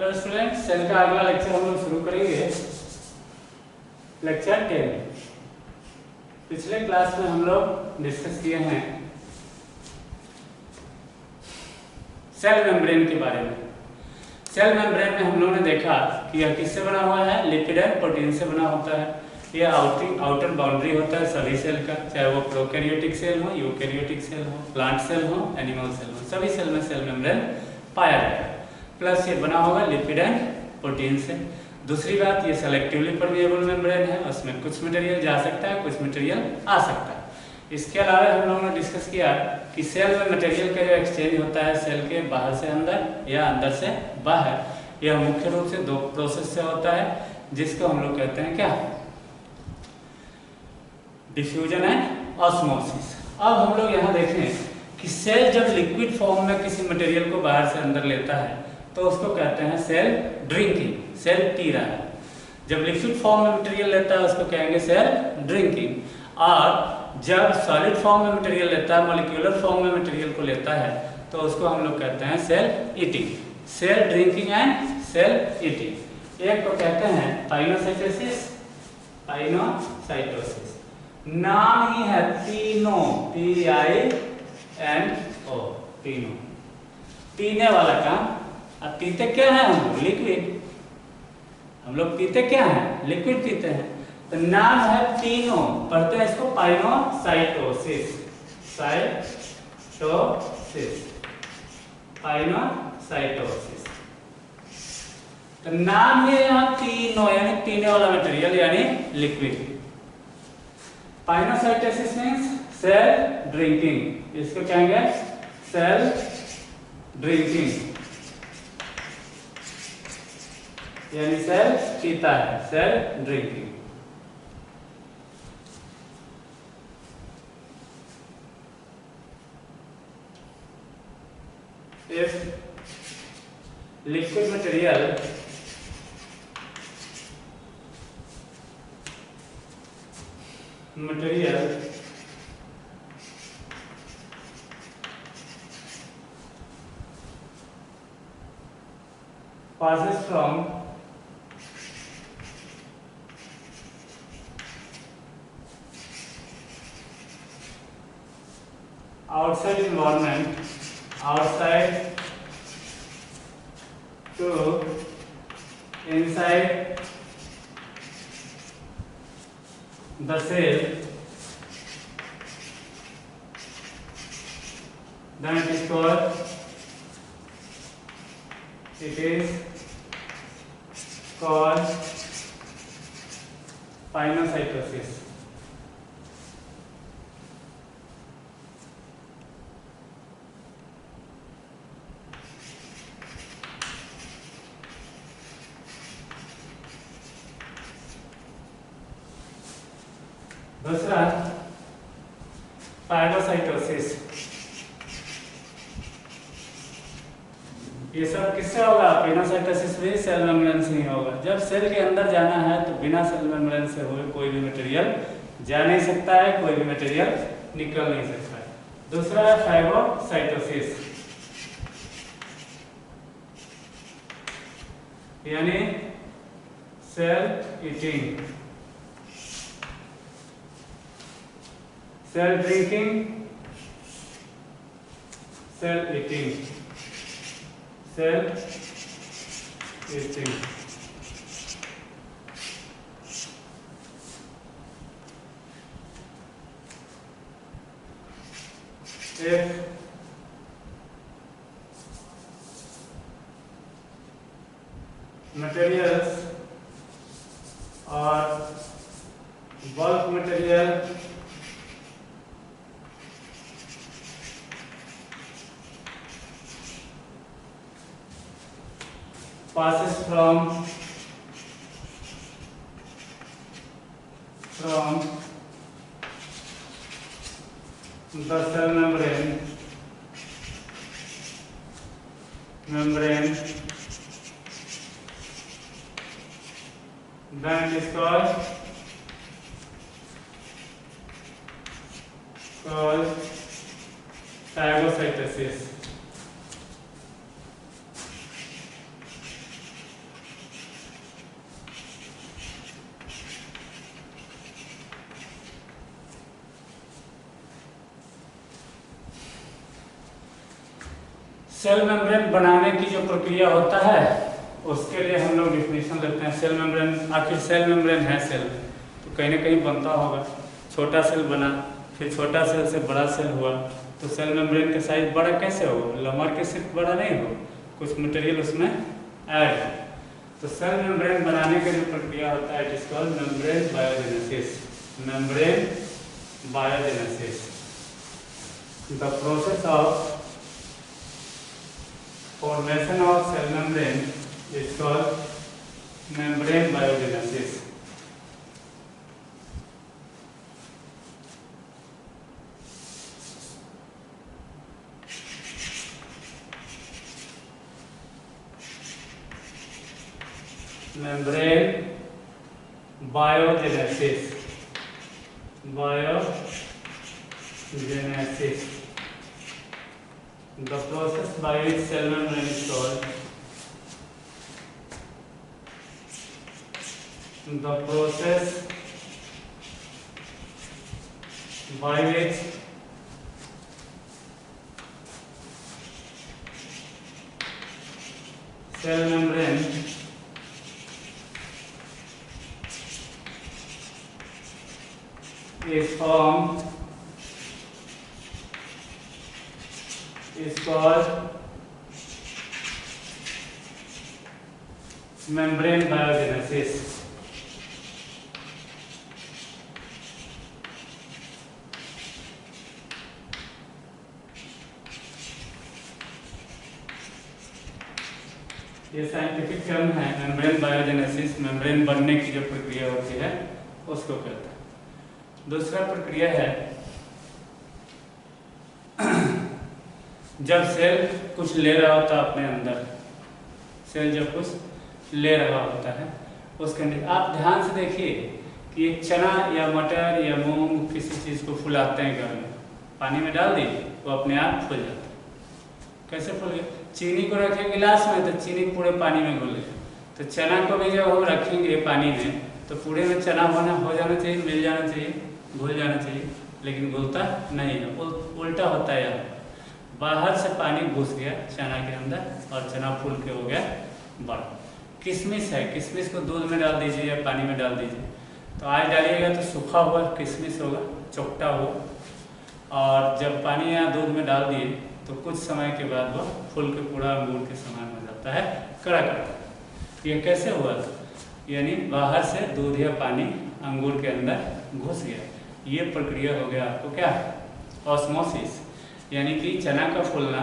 तो student cell का अगला लेक्चर हम लोग शुरू करेंगे लेक्चर 10। पिछले क्लास में हम लोग डिस्कस किए हैं सेल मेम्ब्रेन के बारे में। सेल मेम्ब्रेन में हम लोगों ने देखा कि यह किससे बना हुआ है, लिपिड एंड प्रोटीन से बना होता है। यह आउटर बाउंड्री होता है सभी सेल का, चाहे वो प्रोकैरियोटिक सेल हो, यूकैरियोटिक सेल हो, प्लांट सेल हो, एनिमल सेल हो, सभी सेल में सेल मेम्ब्रेन पाया जाएगा। प्लस ये बना होगा लिपिड एंड प्रोटीन से। दूसरी बात, ये सेलेक्टिवली परमिएबल मेम्ब्रेन है, उसमें कुछ मटेरियल जा सकता है, कुछ मटेरियल आ सकता है। इसके अलावा हम लोगों ने डिस्कस किया कि सेल में मटेरियल का जो एक्सचेंज होता है सेल के बाहर से अंदर या अंदर से बाहर, यह मुख्य रूप से दो प्रोसेस से होता है, जिसको हम लोग कहते हैं क्या, डिफ्यूजन एंड ऑस्मोसिस। अब हम लोग यहाँ देखें कि सेल जब लिक्विड फॉर्म में किसी मटेरियल को बाहर से अंदर लेता है तो उसको कहते हैं सेल ड्रिंकिंग, सेल पी रहा है। जब लिक्विड फॉर्म में मटेरियल लेता है उसको कहेंगे सेल ड्रिंकिंग। और जब सॉलिड फॉर्म में मटेरियल लेता है, मॉलिक्यूलर फॉर्म में मटेरियल को लेता है, तो उसको हम लोग कहते हैं cell eating. Cell drinking and cell eating. एक को कहते हैं पाइनोसाइटोसिस, पाइनोसाइटोसिस नाम ही है पीनो, PINO, पीनो, पीने वाला काम। अब पीते क्या है हम लोग, लिक्विड। हम लोग पीते क्या है, लिक्विड पीते हैं, तो नाम है पीनो, पढ़ते हैं इसको पाइनोसाइटोसिस, साइटोसिस, पाइनोसाइटोसिस। तो नाम है यहाँ पीनो, यानी पीने वाला मटेरियल यानी liquid. Pinocytosis means cell drinking, इसको कहेंगे सेल ड्रिंकिंग, यानी सेल पीता है, cell drinking. If liquid material passes from outside environment, outside to inside the cell, then it is called pinocytosis. दूसरा फाइब्रोसाइटोसिस। ये सब किससे होगा, पिनोसाइटोसिस भी सेल मेम्ब्रेन से ही होगा। जब सेल के अंदर जाना है तो बिना सेल मेम्ब्रेन से हुए कोई भी मटेरियल जा नहीं सकता है, कोई भी मटेरियल निकल नहीं सकता है। दूसरा है फाइब्रोसाइटोसिस, यानी cell eating, cell drinking, cell eating, cell eating. If materials or bulk material passes from the cell membrane, then it is called phagocytosis. Cell membrane बनाने की जो प्रक्रिया होता है उसके लिए हम लोग डिफिनेशन लेते हैं। सेल मेम्ब्रेन, आखिर सेल मेम्ब्रेन है सेल, तो कहीं ना कहीं बनता होगा। छोटा सेल बना, फिर छोटा सेल से बड़ा सेल हुआ, तो सेल मेम्ब्रेन का साइज बड़ा कैसे होगा? लंबर के सिर्फ बड़ा नहीं हो, कुछ मटेरियल उसमें ऐड हो। तो सेल मेम्ब्रेन बनाने का जो प्रक्रिया होता है it is called membrane biogenesis. Membrane biogenesis, the process of formation of cell membrane is called membrane biogenesis. Membrane biogenesis, biogenesis, the process by which cell membrane is called, the process by which cell membrane is formed is called membrane biogenesis. ये scientific term है membrane biogenesis. Membrane बनने की जो प्रक्रिया होती है उसको कहते हैं। दूसरा प्रक्रिया है जब सेल कुछ ले रहा होता है अपने अंदर, सेल जब कुछ ले रहा होता है उसके अंदर, आप ध्यान से देखिए कि एक चना या मटर या मूंग किसी चीज़ को फुलाते हैं घर में, पानी में डाल दीजिए वो अपने आप फूल जाता है। कैसे फूल गया? चीनी को रखें गिलास में तो चीनी पूरे पानी में घुल गया। तो चना को भी जब हम रखेंगे पानी में तो पूरे में चना हो जाना चाहिए, मिल जाना चाहिए, घुल जाना चाहिए, लेकिन घुलता नहीं है, उल्टा होता है। यहाँ बाहर से पानी घुस गया चना के अंदर और चना फूल के हो गया बड़ा। किशमिश है, किशमिश को दूध में डाल दीजिए या पानी में डाल दीजिए, तो आज डालिएगा तो सूखा हुआ किशमिश होगा, चौकटा होगा, और जब पानी या दूध में डाल दिए तो कुछ समय के बाद वह फूल के पूरा अंगूर के समान हो जाता है, कड़ा कड़ा। ये कैसे हुआ? यानी बाहर से दूध या पानी अंगूर के अंदर घुस गया। ये प्रक्रिया हो गया आपको क्या? ऑस्मोसिस। यानी कि चना का फूलना,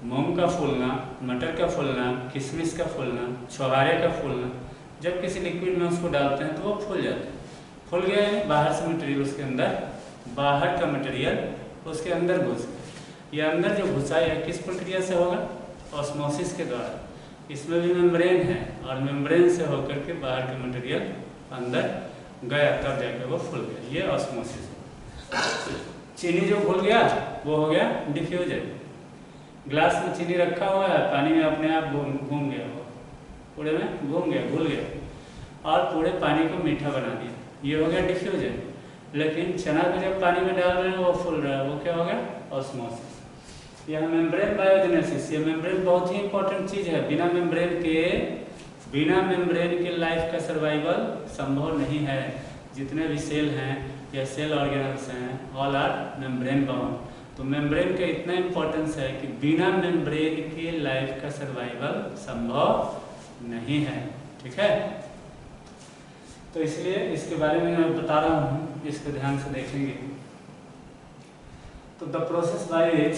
मूंग का फूलना, मटर का फूलना, किशमिश का फूलना, छुहारे का फूलना, जब किसी लिक्विड में उसको डालते हैं तो वो फूल जाते हैं। फूल गया यानी बाहर से मटेरियल उसके अंदर, बाहर का मटेरियल उसके अंदर घुस गया। यह अंदर जो घुसा है किस प्रक्रिया से होगा? ऑस्मोसिस के द्वारा। इसमें भी मेम्ब्रेन है और मेम्ब्रेन से होकर के बाहर का मटेरियल अंदर गया, तब जाकर वो फूल गया। ये ऑस्मोसिस। चीनी जो घुल गया वो हो गया डिफ्यूजन। ग्लास में चीनी रखा हुआ है, पानी में अपने आप घूम गया, वो पूरे में घूम गया, घुल गया और पूरे पानी को मीठा बना दिया। ये हो गया डिफ्यूजन। लेकिन चना को जब पानी में डाल रहे हैं वो फूल रहा है, वो क्या हो गया? ऑस्मोसिस। यह मेम्ब्रेन बायोजेनेसिस। ये मेम्ब्रेन बहुत ही इंपॉर्टेंट चीज़ है। बिना मेम्ब्रेन के लाइफ का सर्वाइवल संभव नहीं है। जितने भी सेल हैं या सेल ऑर्गेनल्स हैं, ऑल आर मेम्ब्रेन बाउंड। तो मेम्ब्रेन का इतना इम्पोर्टेंस है कि बिना मेम्ब्रेन के लाइफ का सर्वाइवल संभव नहीं है। ठीक है, तो इसलिए इसके बारे में मैं बता रहा हूँ, इसको ध्यान से देखेंगे। तो the process by which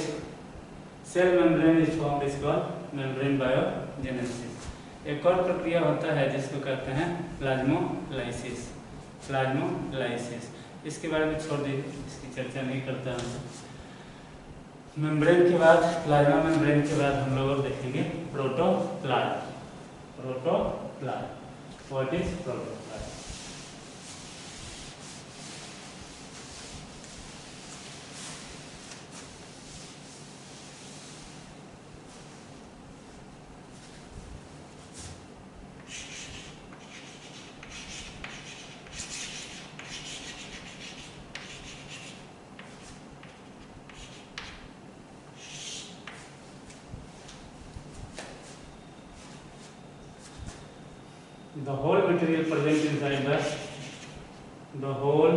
cell membrane is formed is called membrane biogenesis. एक और प्रक्रिया होता है जिसको कहते हैं प्लाज्मोलाइसिस। प्लाज्मोलाइसिस इसके बारे में छोड़ दीजिए, इसकी चर्चा नहीं करता हम। मेम्ब्रेन के बाद, प्लाज्मा मेम्ब्रेन के बाद हम लोग देखेंगे protoplasm. Protoplasm, what is protoplasm? the whole material present inside the whole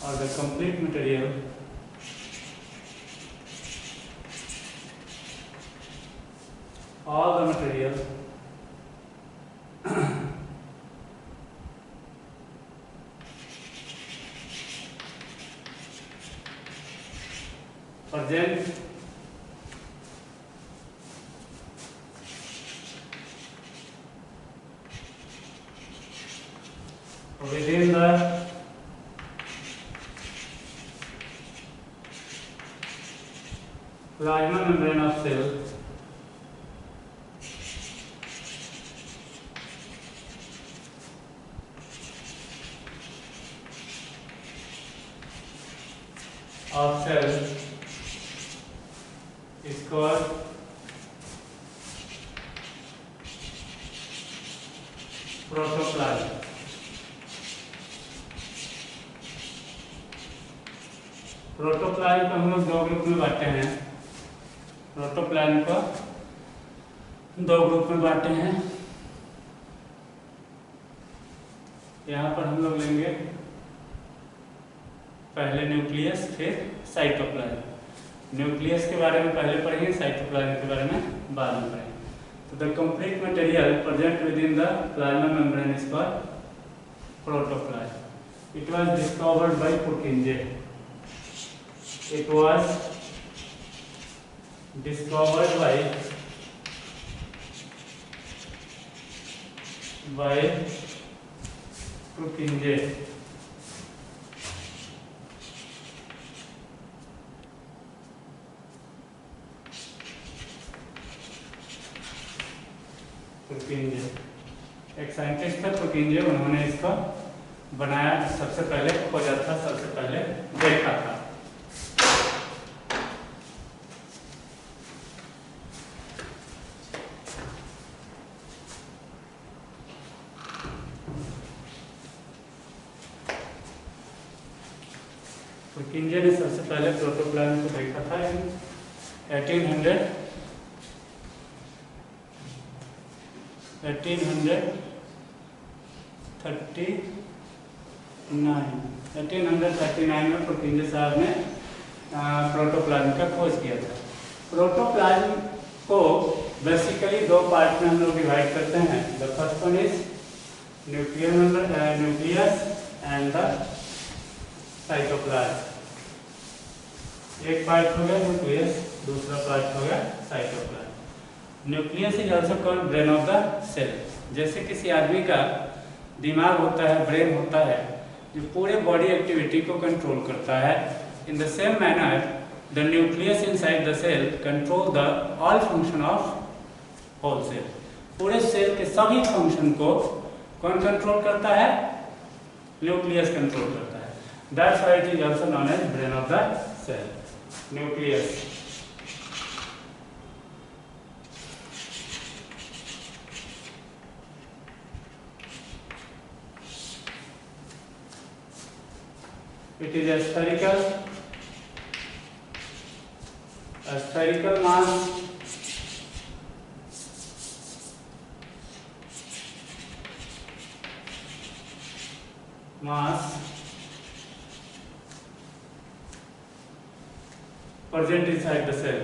or the complete material all the material present within the plasma membrane of cell is called protoplasm. Protoplasm को हम लोग दो group में बांटते हैं। Protoplasm को दो group में बांटते हैं। यहाँ पर हम लोग लेंगे पहले न्यूक्लियस फिर साइटोप्लाज्म। न्यूक्लियस के बारे में पहले पढ़ेंगे, साइटोप्लाज्म के बारे में बाद में पढ़ेंगे। तो the complete material present with in the plasma membrane is called protoplasm. It was discovered by पुरकिंजे। It was discovered by Purkinje. पुरकिंजे एक साइंटिस्ट था पुरकिंजे, उन्होंने इसको बनाया, सबसे पहले खोजा था, सबसे पहले देखा था। पुरकिंजे ने सबसे पहले प्रोटोप्लाज्म को देखा था 1839 में पुरकिंजे साहब ने प्रोटोप्लाज्म का खोज किया था। प्रोटोप्लाज्म को बेसिकली दो पार्ट में हम लोग डिवाइड करते हैं। The first one is nucleus and the cytoplasm. एक पार्ट हो गया न्यूक्लियस, दूसरा पार्ट हो गया cytoplasm. Nucleus is also called brain of the cell. जैसे किसी आदमी का दिमाग होता है, ब्रेन होता है, जो पूरे बॉडी एक्टिविटी को कंट्रोल करता है, in the same manner the nucleus inside the cell control the all function of whole cell. पूरे सेल के सभी फंक्शन को कौन कंट्रोल करता है? न्यूक्लियस कंट्रोल करता है। That's why it is also known as brain of the cell, nucleus. It is a spherical mass present inside the cell.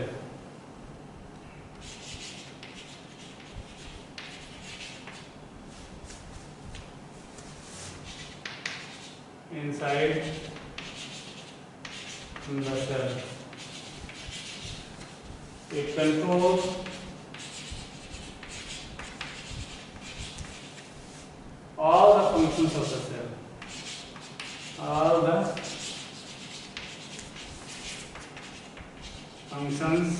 Inside the cell. It controls all the functions of the cell. All the functions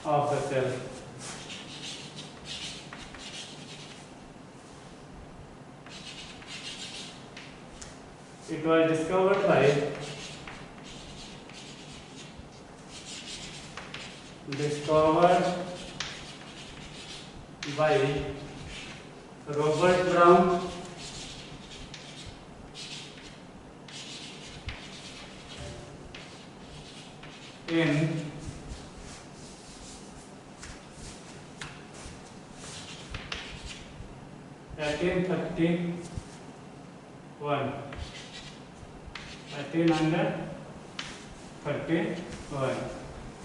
of the cell. It was discovered by Robert Brown 1831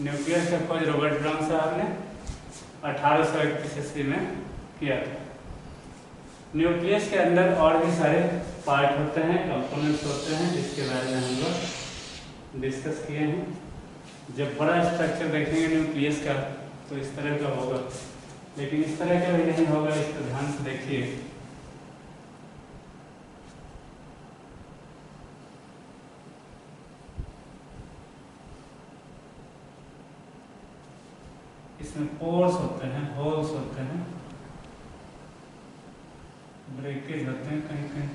nucleus का खोज Robert brown साहब ने 1831 ईस्वी में किया था। Nucleus के अंदर और भी सारे पार्ट होते हैं, कंपोनेंट्स होते हैं, जिसके बारे में हम लोग डिस्कस किए हैं। जब बड़ा स्ट्रक्चर देखेंगे न्यूक्लियस का तो इस तरह का होगा, लेकिन इस तरह का भी नहीं होगा, इसको ध्यान से देखिए। इसमें पोर्स होते हैं, होल्स होते हैं, ब्रेकेज होते हैं कहीं कहीं।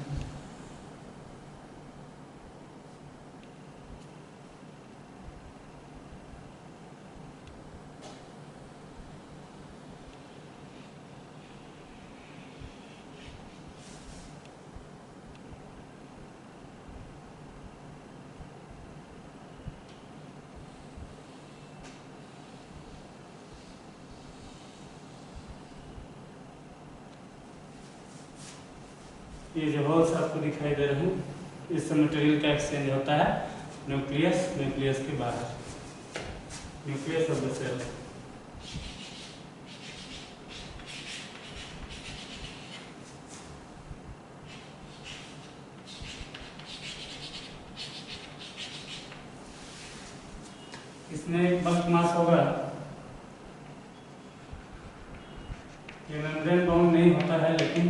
ये जो होल्स आपको दिखाई दे रहे हैं, इससे मटेरियल का एक्सचेंज होता है न्यूक्लियस के बाहर, न्यूक्लियस ऑफ द सेल। इसमें एक बल्क मास होगा, ये मेम्ब्रेन बाउंड नहीं होता है, लेकिन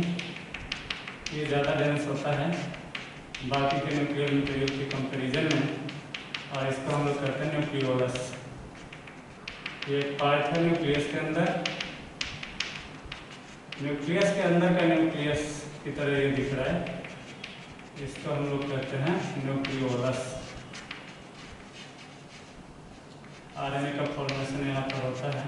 ये ज़्यादा डेंस होता है बाकी के न्यूक्लियर मटेरियल के कंपैरिजन में, और इसको हम लोग कहते हैं न्यूक्लियोलस। ये एक पार्ट है न्यूक्लियस के अंदर, न्यूक्लियस के अंदर का न्यूक्लियस की तरह ये दिख रहा है, इसको हम लोग कहते हैं न्यूक्लियोलस। आरएनए का फॉर्मेशन यहाँ पर होता है।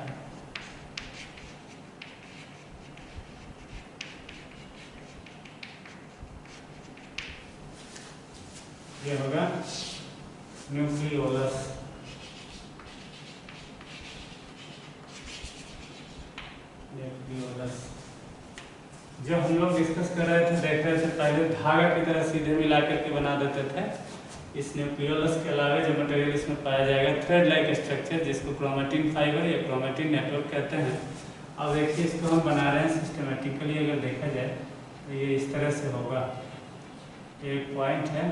ये होगा न्यूक्लियोलस। न्यूक्लियोलस जब हम लोग डिस्कस कर रहे थे, देख रहे थे, पहले धागा की तरह सीधे मिला करके बना देते थे। इस न्यूक्लियोलस के अलावा जो मटेरियल इसमें पाया जाएगा थ्रेड लाइक स्ट्रक्चर, जिसको क्रोमेटिन फाइबर या क्रोमेटिन नेटवर्क कहते हैं। अब देखिए, इसको हम बना रहे हैं सिस्टमेटिकली। अगर देखा जाए तो ये इस तरह से होगा, एक पॉइंट है,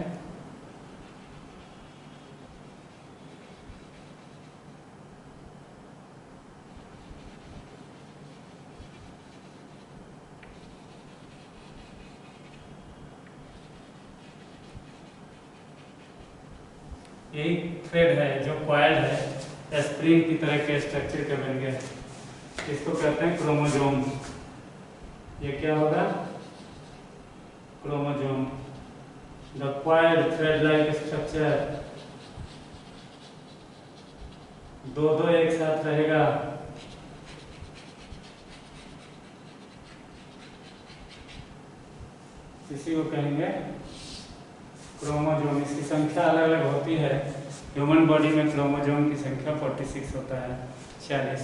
एक थ्रेड है जो कॉइल्ड है, स्प्रिंग की तरह के स्ट्रक्चर का बन गया, इसको कहते हैं क्रोमोसोम। ये क्या होगा? Chromosome. The coiled thread like structure, दो एक साथ रहेगा, इसी को कहेंगे क्रोमोसोम। इसकी संख्या अलग अलग होती है। ह्यूमन बॉडी में क्रोमोसोम की संख्या 46 होता है, 46।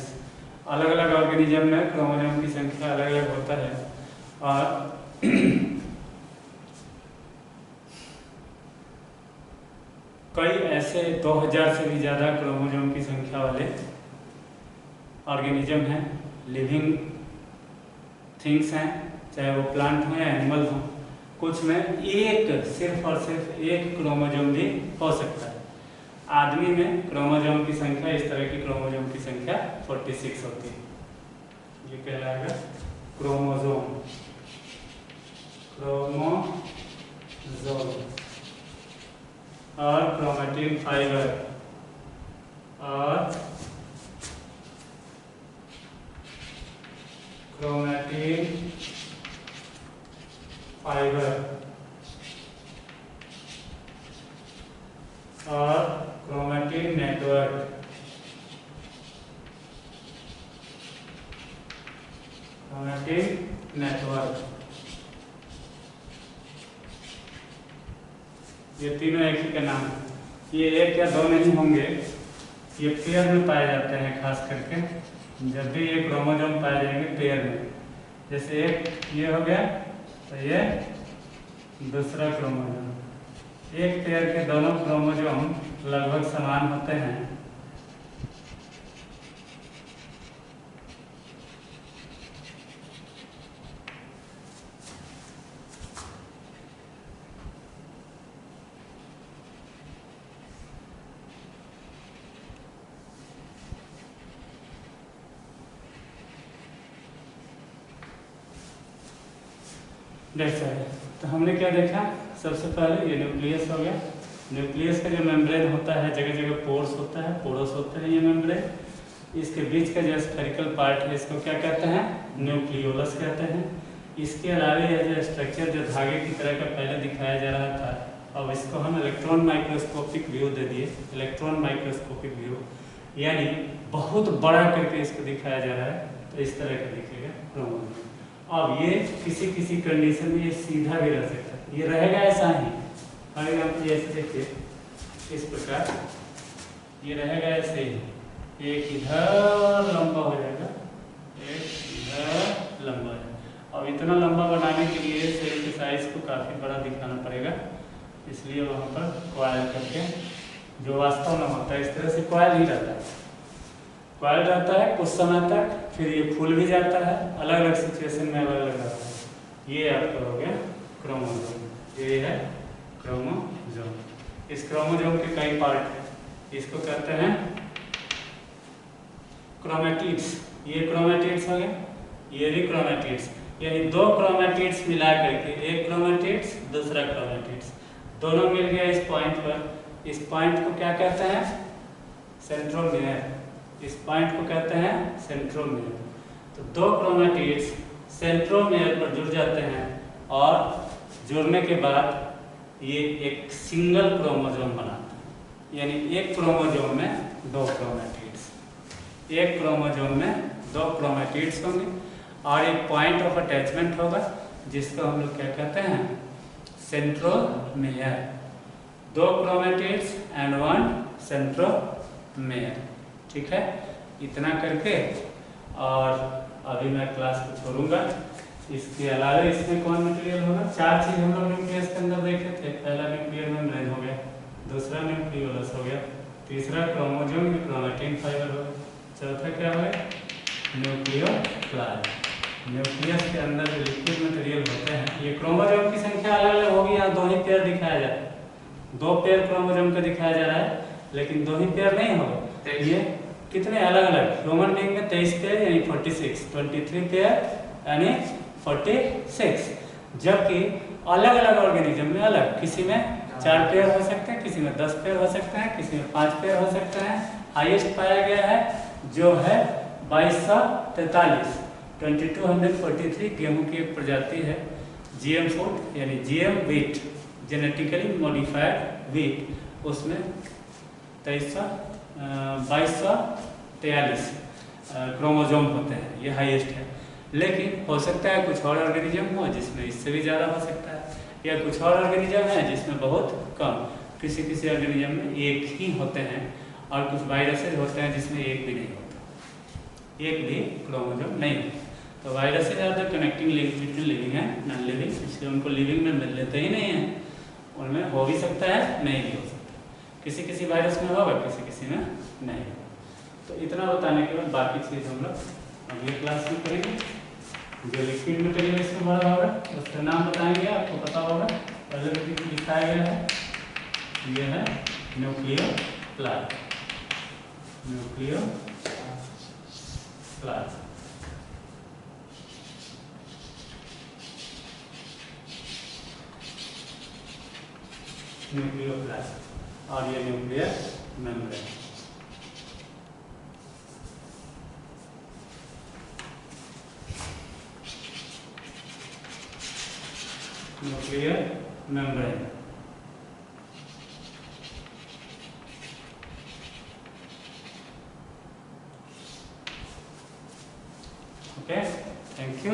अलग अलग ऑर्गेनिज्म में क्रोमोसोम की संख्या अलग अलग होता है। और कई ऐसे 2000 से भी ज़्यादा क्रोमोसोम की संख्या वाले ऑर्गेनिज्म हैं, लिविंग थिंग्स हैं, चाहे वो प्लांट हो या एनिमल हो। कुछ में सिर्फ और सिर्फ एक क्रोमोसोम भी हो सकता है। आदमी में क्रोमोसोम की संख्या, इस तरह की क्रोमोसोम की संख्या 46 होती है। ये कहलाएगा क्रोमोसोम। और क्रोमेटिन फाइबर और क्रोमेटिन फाइबर और क्रोमेटिन नेटवर्क। क्रोमेटिन नेटवर्क, ये तीनों एक ही का नाम है। ये एक या दो नहीं होंगे, ये पेयर में पाए जाते हैं, खास करके जब भी ये क्रोमोसोम पाए जाएंगे पेयर में, जैसे एक ये हो गया तो ये दूसरा क्रोमोसोम, एक पेयर के दोनों क्रोमोसोम लगभग समान होते हैं। जैसा है तो हमने क्या देखा, सबसे पहले ये न्यूक्लियस हो गया। न्यूक्लियस का जो मेम्ब्रेन होता है, जगह जगह पोर्स होता है, पोरस होते हैं ये मेम्ब्रेन। इसके बीच का जो स्फेरिकल पार्ट है इसको क्या कहते हैं, न्यूक्लियोलस कहते हैं। इसके अलावा यह जो स्ट्रक्चर जो धागे की तरह का पहले दिखाया जा रहा था, अब इसको हम इलेक्ट्रॉन माइक्रोस्कोपिक व्यू दे दिए। इलेक्ट्रॉन माइक्रोस्कोपिक व्यू यानी बहुत बड़ा करके इसको दिखाया जा रहा है, तो इस तरह का दिखेगा क्रोमोसोम। अब ये किसी किसी कंडीशन में ये सीधा भी रह सकता है, ये रहेगा ऐसा ही। अगर आप ये देखिए इस प्रकार ये रहेगा ऐसे ही, एक इधर लंबा हो जाएगा, एक इधर लंबा हो जाएगा। अब इतना लंबा बनाने के लिए सेल के साइज को काफ़ी बड़ा दिखाना पड़ेगा, इसलिए वहाँ पर कॉइल करके, जो वास्तव में होता है इस तरह से कॉइल ही रहता है। कॉइल रहता है कुछ समय तक, फिर ये फूल भी जाता है, अलग अलग सिचुएशन में अलग अलग रहता है। ये आपका हो गया क्रोमोसोम, ये है क्रोमोसोम। इस क्रोमोसोम के कई पार्ट हैं, इसको कहते हैं क्रोमैटिड्स। ये क्रोमैटिड्स हो गया, ये भी क्रोमैटिड्स, यानी दो क्रोमैटिड्स मिला करके, एक क्रोमैटिड्स दूसरा क्रोमैटिड्स, दोनों मिल गया इस पॉइंट पर। इस पॉइंट को क्या कहते हैं, सेंट्रोमियर। इस पॉइंट को कहते हैं सेंट्रोमियर। तो दो क्रोमैटिड्स सेंट्रोमियर पर जुड़ जाते हैं और जुड़ने के बाद ये एक सिंगल क्रोमोसोम बनाते हैं, यानी एक क्रोमोसोम में दो क्रोमैटिड्स, एक क्रोमोसोम में दो क्रोमैटिड्स होंगे और एक पॉइंट ऑफ अटैचमेंट होगा जिसको हम लोग क्या कहते हैं, सेंट्रोमियर। दो क्रोमैटिड्स एंड वन सेंट्रोमियर, ठीक है। इतना करके और अभी मैं क्लास को छोड़ूंगा। इसके अलावा इसमें कौन मटेरियल होगा, चार चीज हम लोग न्यूक्लियस के अंदर देखे थे। पहला न्यूक्लियर मेम्ब्रेन हो गया, दूसरा न्यूक्लियोलस हो गया, तीसरा क्रोमोसोम में क्रोमैटिन फाइबर हो गया, चौथा क्या हो गया, न्यूक्लियोप्लास्ट। न्यूक्लियस के अंदर जो लिक्विड मटेरियल होते हैं, ये क्रोमोसोम की संख्या अलग अलग होगी। यहाँ दो ही पेयर दिखाया जा रहा है, दो पेयर क्रोमोसोम का दिखाया जा रहा है, लेकिन दो ही पेयर नहीं होगा। ये कितने अलग अलग, ह्यूमन बीइंग में 23 पेयर यानी 46, 23 पेयर यानी 46, जबकि अलग अलग ऑर्गेनिज्म में अलग, किसी में 4 पेयर हो सकते हैं, किसी में 10 पेयर हो सकते हैं, किसी में 5 पेयर हो सकते हैं। हाईएस्ट पाया गया है जो है 2243, 2243 गेहूं की एक प्रजाति है, जीएम फूड यानी GM wheat, genetically modified wheat, उसमें 2243 क्रोमोसोम होते हैं, ये हाईएस्ट है। लेकिन हो सकता है कुछ और ऑर्गेनिज्म हो जिसमें इससे भी ज़्यादा हो सकता है, या कुछ और ऑर्गेनिज्म है जिसमें बहुत कम, किसी किसी ऑर्गेनिज्म में एक ही होते हैं, और कुछ वायरसेज होते हैं जिसमें एक भी नहीं होता, एक भी क्रोमोसोम नहीं होता। तो viruses are the connecting link between living and non living, इसलिए उनको लिविंग में मिल लेते ही नहीं है, उनमें हो भी सकता है नहीं भी हो सकता, किसी किसी वायरस में होगा किसी किसी में नहीं। तो इतना बताने के बाद बाकी चीज़ हम लोग अगली क्लास में करेंगे। जो लिक्विड मटेरियल इसमें भरा होगा उसका नाम बताएंगे, आपको पता होगा, पहले भी दिखाया गया है। ये है न्यूक्लियोप्लास्ट, न्यूक्लियोप्लास्ट, न्यूक्लियोप्लास्ट, और ये nuclear membrane. Nuclear membrane. Okay, thank you.